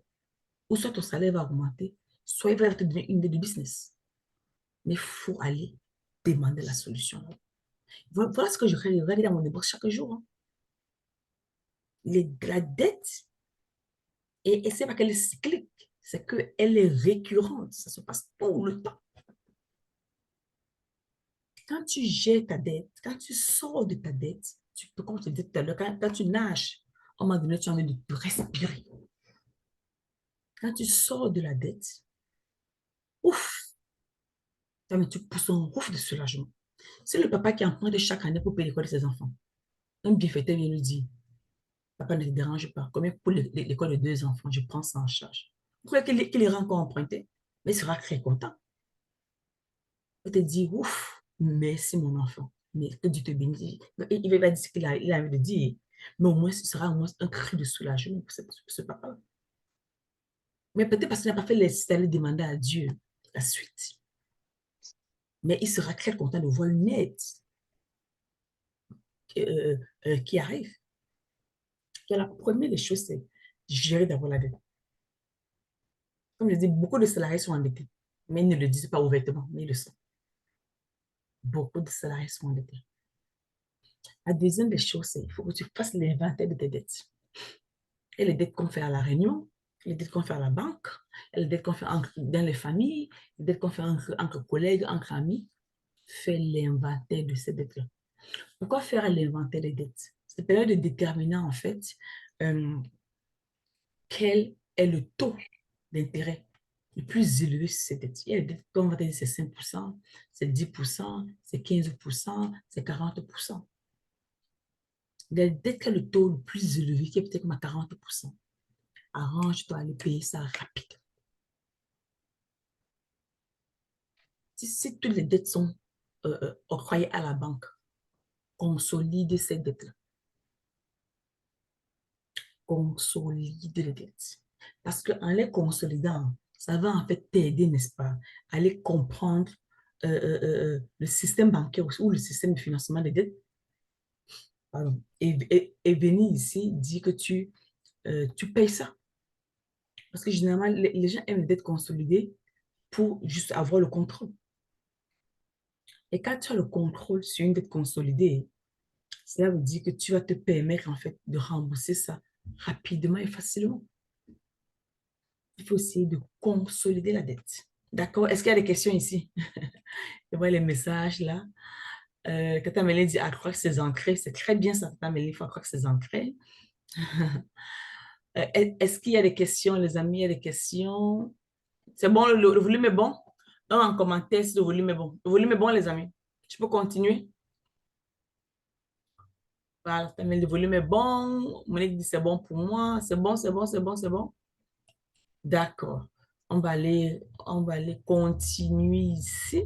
Ou soit ton salaire va augmenter, soit il va te donner une idée de business. Mais il faut aller demander la solution. Voilà ce que je regarde dans mon débourse chaque jour. Hein. La dette, et c'est pas qu'elle est cyclique, c'est qu'elle est récurrente. Ça se passe tout le temps. Quand tu gères ta dette, quand tu sors de ta dette, tu peux, comme je te disais tout à l'heure, quand tu nages, à un moment donné, tu as envie de respirer. Quand tu sors de la dette, ouf, tu pousses un ouf de soulagement. C'est le papa qui emprunte chaque année pour payer l'école de ses enfants. Un bienfaiteur vient lui dire, papa ne te dérange pas, combien pour l'école de 2 enfants, je prends ça en charge. Vous croyez qu'il ira encore emprunter, mais il sera très content. Il te dit, ouf, merci mon enfant, mais que Dieu te bénisse. Il va dire ce qu'il a envie de dire, mais au moins ce sera au moins un cri de soulagement pour ce papa. Mais peut-être parce qu'il n'a pas fait les demander à Dieu la suite. Mais il sera très content de voir une aide qui arrive. Donc, la première des choses, c'est gérer d'abord la dette. Comme je dis, beaucoup de salariés sont endettés. Mais ils ne le disent pas ouvertement, mais ils le sont. Beaucoup de salariés sont endettés. La deuxième des choses, c'est qu'il faut que tu fasses l'inventaire de tes dettes. Et les dettes qu'on fait à la réunion, les dettes qu'on fait à la banque, les dettes qu'on fait dans les familles, les dettes qu'on fait entre collègues, entre amis. Fais l'inventaire de ces dettes-là. Pourquoi faire l'inventaire des dettes? Ça permet de déterminer en fait euh, quel est le taux d'intérêt le plus élevé sur ces dettes. Il y a des dettes, comme on va dire, c'est 5%, c'est 10%, c'est 15%, c'est 40%. Il y a des dettes qui ont le taux le plus élevé, qui est peut-être comme à 40%. Arrange-toi à aller payer ça rapide. Si toutes les dettes sont octroyées à la banque, consolide ces dettes-là. Consolide les dettes. Parce qu'en les consolidant, ça va en fait t'aider, n'est-ce pas, à aller comprendre le système bancaire ou le système de financement des dettes. Pardon. Et venir ici dire que tu payes ça. Parce que généralement, les gens aiment les dettes consolidées pour juste avoir le contrôle. Et quand tu as le contrôle sur une dette consolidée, cela veut dire que tu vas te permettre en fait de rembourser ça rapidement et facilement. Il faut essayer de consolider la dette. D'accord? Est-ce qu'il y a des questions ici? Je vois les messages là. Tata Mélanie dit accroître ses entrées. C'est très bien ça, Tata Mélanie, il faut accroître ses entrées. Est-ce qu'il y a des questions, les amis? Il y a des questions? C'est bon, le volume est bon? Un en commentaire si le volume est bon. Le volume est bon, les amis. Tu peux continuer? Voilà, Tata Mélanie, le volume est bon. Monique dit c'est bon pour moi. C'est bon, c'est bon, c'est bon, c'est bon. D'accord. On va aller continuer ici.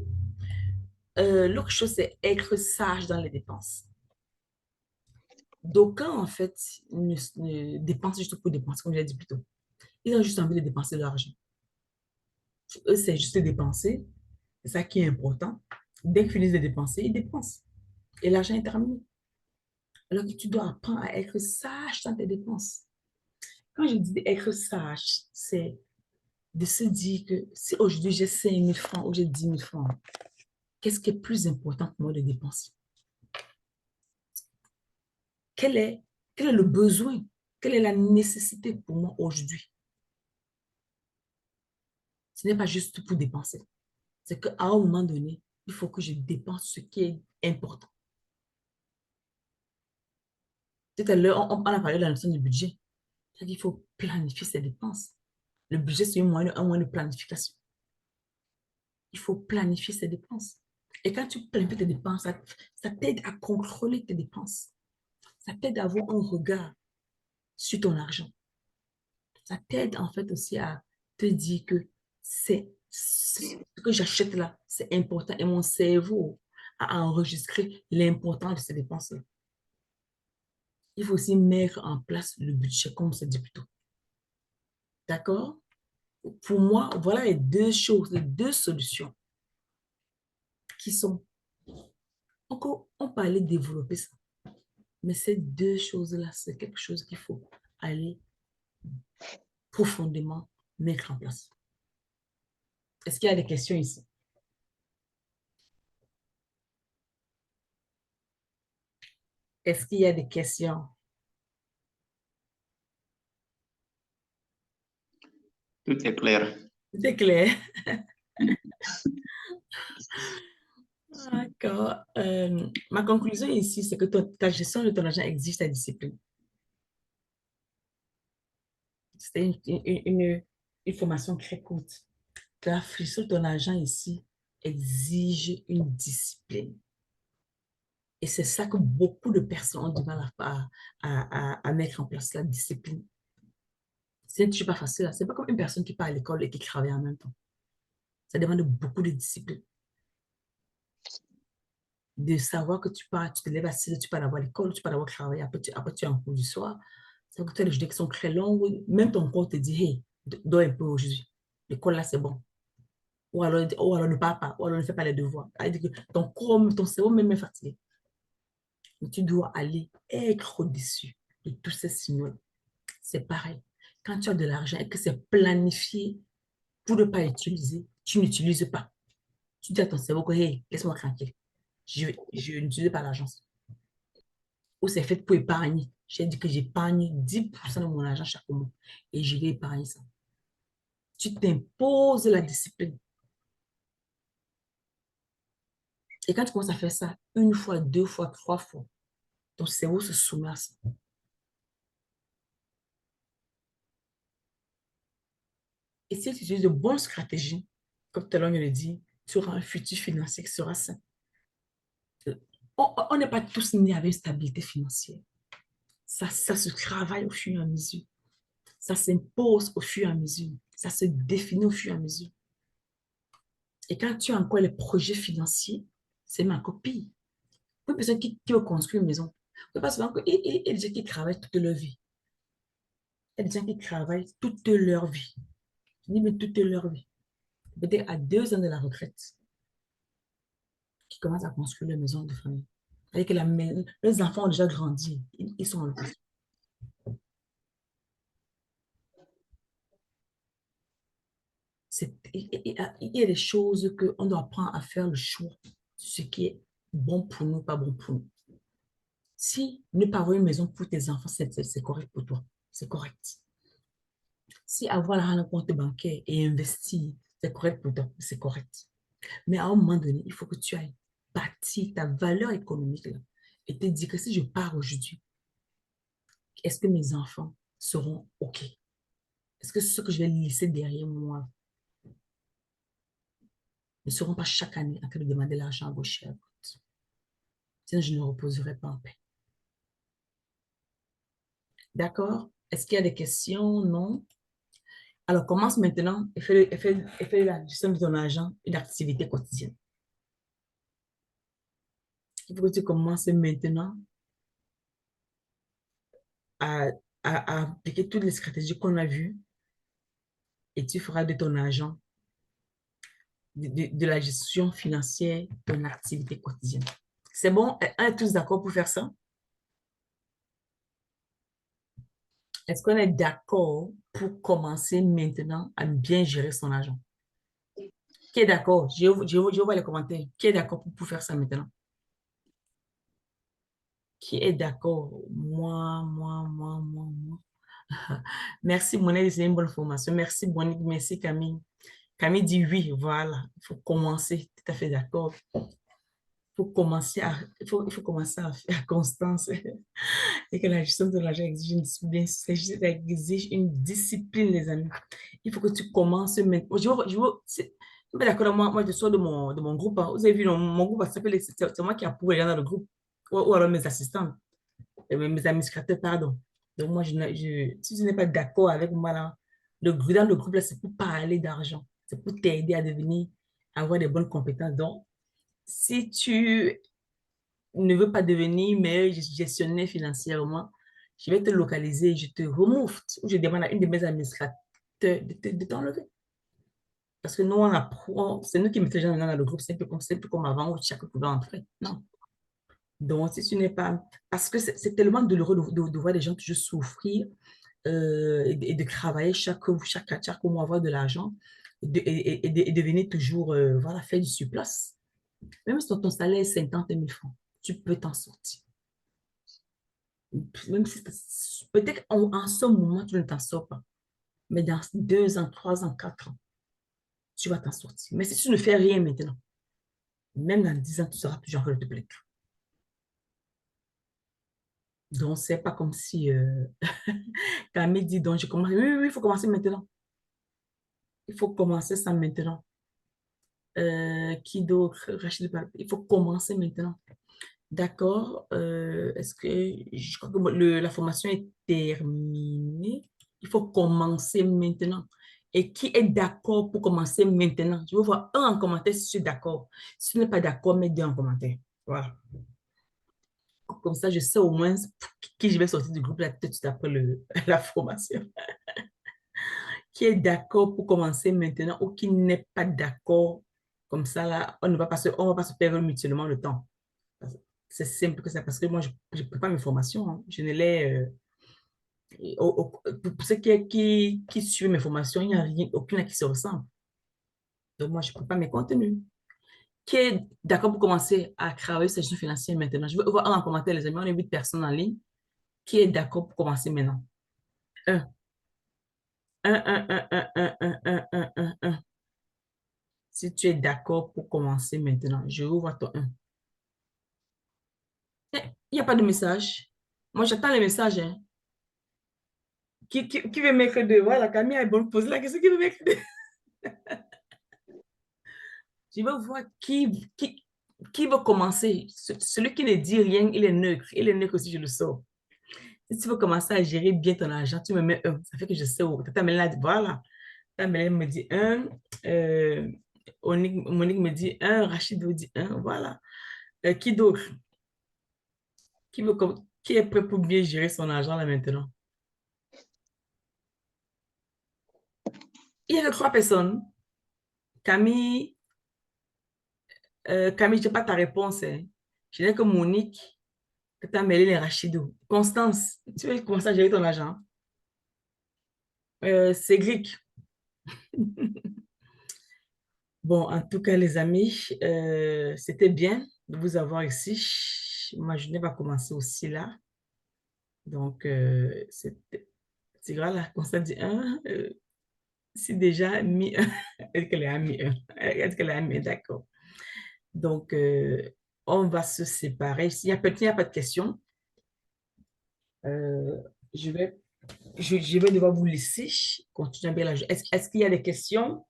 L'autre chose, c'est être sage dans les dépenses. D'aucuns, en fait, ne dépensent juste pour dépenser, comme je l'ai dit plus tôt. Ils ont juste envie de dépenser de l'argent. Eux, c'est juste dépenser. C'est ça qui est important. Dès qu'ils finissent de dépenser, ils dépensent. Et l'argent est terminé. Alors que tu dois apprendre à être sage dans tes dépenses. Quand je dis être sage, c'est de se dire que si aujourd'hui j'ai 5 000 francs ou j'ai 10 000 francs, qu'est-ce qui est plus important pour moi de dépenser? Quel est le besoin? Quelle est la nécessité pour moi aujourd'hui? Ce n'est pas juste pour dépenser. C'est qu'à un moment donné, il faut que je dépense ce qui est important. Tout à l'heure, on a parlé de la notion du budget. C'est-à-dire qu'il faut planifier ses dépenses. Le budget, c'est un moyen de planification. Il faut planifier ses dépenses. Et quand tu planifies tes dépenses, ça t'aide à contrôler tes dépenses. Ça t'aide à avoir un regard sur ton argent. Ça t'aide en fait aussi à te dire que ce que j'achète là, c'est important. Et mon cerveau a enregistré l'importance de ces dépenses-là. Il faut aussi mettre en place le budget, comme on s'est dit plus tôt. D'accord? Pour moi, voilà les deux choses, les deux solutions qui sont... Encore, on peut aller développer ça. Mais ces deux choses-là, c'est quelque chose qu'il faut aller profondément mettre en place. Est-ce qu'il y a des questions ici? Est-ce qu'il y a des questions? Tout est clair. C'est clair. D'accord. Ma conclusion ici, c'est que ta gestion de ton argent exige ta discipline. C'est une formation très courte. La gestion de ton argent ici exige une discipline. Et c'est ça que beaucoup de personnes ont du mal à mettre en place, la discipline. C'est toujours pas facile. C'est pas comme une personne qui part à l'école et qui travaille en même temps. Ça demande beaucoup de discipline. De savoir que tu pars, tu te lèves à 6 heures, tu pars d'abord à l'école, tu pars d'abord travailler, après tu es en cours du soir. C'est que tu as des journées qui sont très longues. Même ton corps te dit, hey, dors un peu aujourd'hui. L'école là, c'est bon. Ou alors ne pars pas, ou alors ne fais pas les devoirs. C'est-à-dire que ton corps, ton cerveau même est fatigué. Mais tu dois aller être au-dessus de tous ces signaux. C'est pareil. Quand tu as de l'argent et que c'est planifié pour ne pas utiliser, tu n'utilises pas. Tu dis à ton cerveau que, hey, laisse-moi tranquille. Je n'utilise pas l'agence. Ou c'est fait pour épargner. J'ai dit que j'épargne 10% de mon argent chaque mois et je vais épargner ça. Tu t'imposes la discipline. Et quand tu commences à faire ça, une fois, deux fois, trois fois, ton cerveau se soumet à ça. Et si tu utilises de bonnes stratégies, comme tout à l'heure on le dit, tu auras un futur financier qui sera sain. On n'est pas tous nés avec une stabilité financière. Ça se travaille au fur et à mesure. Ça s'impose au fur et à mesure. Ça se définit au fur et à mesure. Et quand tu as encore les projets financiers, c'est ma copie. Pour une personne qui veut construire une maison, il y a des gens qui travaillent toute leur vie. Il y a des gens qui travaillent toute leur vie. Je dis, mais toute leur vie. Peut-être à 2 ans de la retraite, qui commencent à construire leur maison de famille. Avec les enfants ont déjà grandi. Ils sont en location. Il y a des choses qu'on doit apprendre à faire le choix. Ce qui est bon pour nous, pas bon pour nous. Si ne pas avoir une maison pour tes enfants, c'est correct pour toi. C'est correct. Si avoir un compte bancaire et investir, c'est correct pour toi. C'est correct. Mais à un moment donné, il faut que tu ailles bâtir ta valeur économique là, et te dire que si je pars aujourd'hui, est-ce que mes enfants seront OK? Est-ce que ce que je vais laisser derrière moi ne seront pas chaque année en train de demander l'argent à gauche et à droite? Sinon, je ne reposerai pas en paix. D'accord? Est-ce qu'il y a des questions? Non? Alors, commence maintenant et fais la gestion de ton argent une activité quotidienne. Il faut que tu commences maintenant à, à appliquer toutes les stratégies qu'on a vues et tu feras de ton argent, de la gestion financière, ton activité quotidienne. C'est bon? On est tous d'accord pour faire ça? Est-ce qu'on est d'accord pour commencer maintenant à bien gérer son argent? Qui est d'accord? Je vois les commentaires. Qui est d'accord pour faire ça maintenant? Qui est d'accord? Moi. Merci, Monique, c'est une bonne formation. Merci, Monique. Merci, Camille. Camille dit oui, voilà. Il faut commencer. Tout à fait d'accord. Il faut commencer à faire constance. Et que la gestion de l'argent exige une discipline. Exige une discipline, les amis. Il faut que tu commences maintenant. Je suis d'accord, moi, je sors de mon groupe. Hein. Vous avez vu, mon groupe, c'est moi qui approuve les gens dans le groupe. Ou alors mes assistants, mes administrateurs, pardon. Donc, moi, si tu n'es pas d'accord avec moi, là, dans le groupe, là, c'est pour parler d'argent. C'est pour t'aider à devenir, à avoir des bonnes compétences. Donc, si tu ne veux pas devenir meilleur gestionnaire financièrement, je vais te localiser, je te remove, ou je demande à une de mes administrateurs de t'enlever. Parce que nous, on apprend, c'est nous qui mettons les gens dans le groupe, c'est un peu comme avant où chacun pouvait entrer. Non. Donc, si tu n'es pas... Parce que c'est tellement douloureux de voir les gens toujours souffrir et de travailler chaque mois, avoir de l'argent et devenir toujours, voilà, faire du surplace. Même si ton salaire est 50 000 francs, tu peux t'en sortir. Même si peut-être en ce moment, tu ne t'en sors pas. Mais dans 2 ans, 3 ans, 4 ans, tu vas t'en sortir. Mais si tu ne fais rien maintenant, même dans 10 ans, tu seras toujours en train de te plaindre. Donc, c'est pas comme si Camille dit, donc je commence. Oui, il faut commencer maintenant. Il faut commencer ça maintenant. Qui d'autre? Rachid, il faut commencer maintenant. D'accord. Est-ce que je crois que la formation est terminée? Il faut commencer maintenant. Et qui est d'accord pour commencer maintenant? Je veux voir un en commentaire si tu es d'accord. Si tu n'es pas d'accord, mets deux en commentaire. Voilà. Comme ça, je sais au moins qui je vais sortir du groupe là tout de suite après la formation. Qui est d'accord pour commencer maintenant ou qui n'est pas d'accord. Comme ça, là, on va pas se perdre mutuellement le temps. C'est simple que ça, parce que moi, je ne prépare mes formations. Hein. Je ne les... pour ceux qui suivent mes formations, il n'y a rien, aucune qui se ressemble. Donc, moi, je prépare mes contenus. Qui est d'accord pour commencer à travailler sur gestion financière maintenant? Je veux voir en commentaire, les amis. On est 8 personnes en ligne. Qui est d'accord pour commencer maintenant? Un. Un. Si tu es d'accord pour commencer maintenant, je vois ton 1. Il n'y a pas de message. Moi, j'attends les messages. Hein. Qui veut mettre 2? Voilà, Camille est bonne. Pose la question. Qui veut mettre 2? Je veux voir qui veut commencer. Celui qui ne dit rien, il est neutre. Il est neutre aussi, je le sors. Si tu veux commencer à gérer bien ton argent, tu me mets 1. Ça fait que je sais où. Tata Mélène, voilà. Tata Mélène me dit 1. Monique me dit 1. Rachid me dit 1. Voilà. Qui d'autre? Qui est prêt pour bien gérer son argent là maintenant? Il y a que 3 personnes. Camille, Camille, je n'ai pas ta réponse. Hein. Je n'ai que Monique, Tata Mélène et Rachidou. Constance, tu veux commencer à gérer ton argent? Cédric. Bon, en tout cas, les amis, c'était bien de vous avoir ici. Ma journée va commencer aussi là. Donc, c'est grave là, Constance dit 1. Si déjà mis 1. Est-ce qu'elle a mis 1? Est-ce qu'elle a mis, d'accord. Donc, on va se séparer. S'il n'y a pas de questions, euh, je vais, je vais devoir vous laisser continuer bien la journée. Est-ce qu'il y a des questions?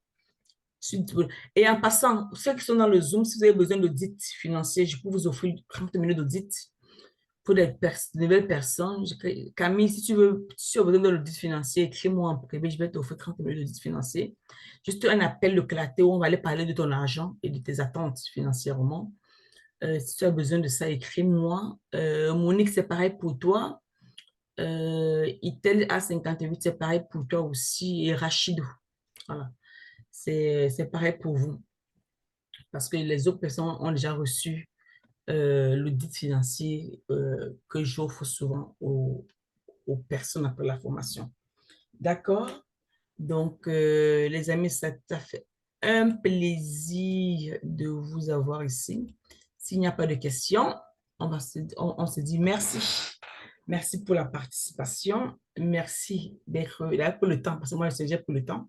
Et en passant, ceux qui sont dans le Zoom, si vous avez besoin d'audit financier, je peux vous offrir 30 minutes d'audit pour des nouvelles personnes. Camille, si tu as besoin de l'audit financier, écris-moi en privé, je vais t'offrir 30 minutes d'audit financier. Juste un appel de clarté où on va aller parler de ton argent et de tes attentes financièrement. Si tu as besoin de ça, écris-moi. Monique, c'est pareil pour toi. Itel A58, c'est pareil pour toi aussi. Et Rachidou. Voilà. C'est pareil pour vous. Parce que les autres personnes ont déjà reçu l'audit financier que j'offre souvent aux personnes après la formation. D'accord? Donc, les amis, ça fait un plaisir de vous avoir ici. S'il n'y a pas de questions, on se dit merci. Merci pour la participation. Merci d'être là pour le temps, parce que moi, je suis déjà pour le temps.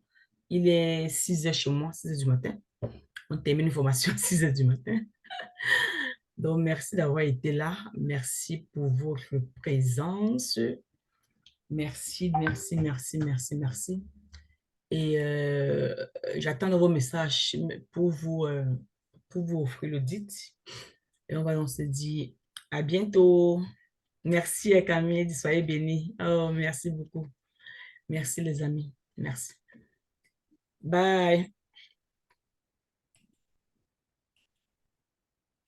Il est 6 heures chez moi, 6 heures du matin. On termine une formation à 6 heures du matin. Donc, merci d'avoir été là. Merci pour votre présence. Merci, merci, merci, merci, merci. Et j'attends vos messages pour vous offrir l'audit. Et on se dit à bientôt. Merci à Camille, soyez bénis. Oh, merci beaucoup. Merci les amis. Merci. Bye.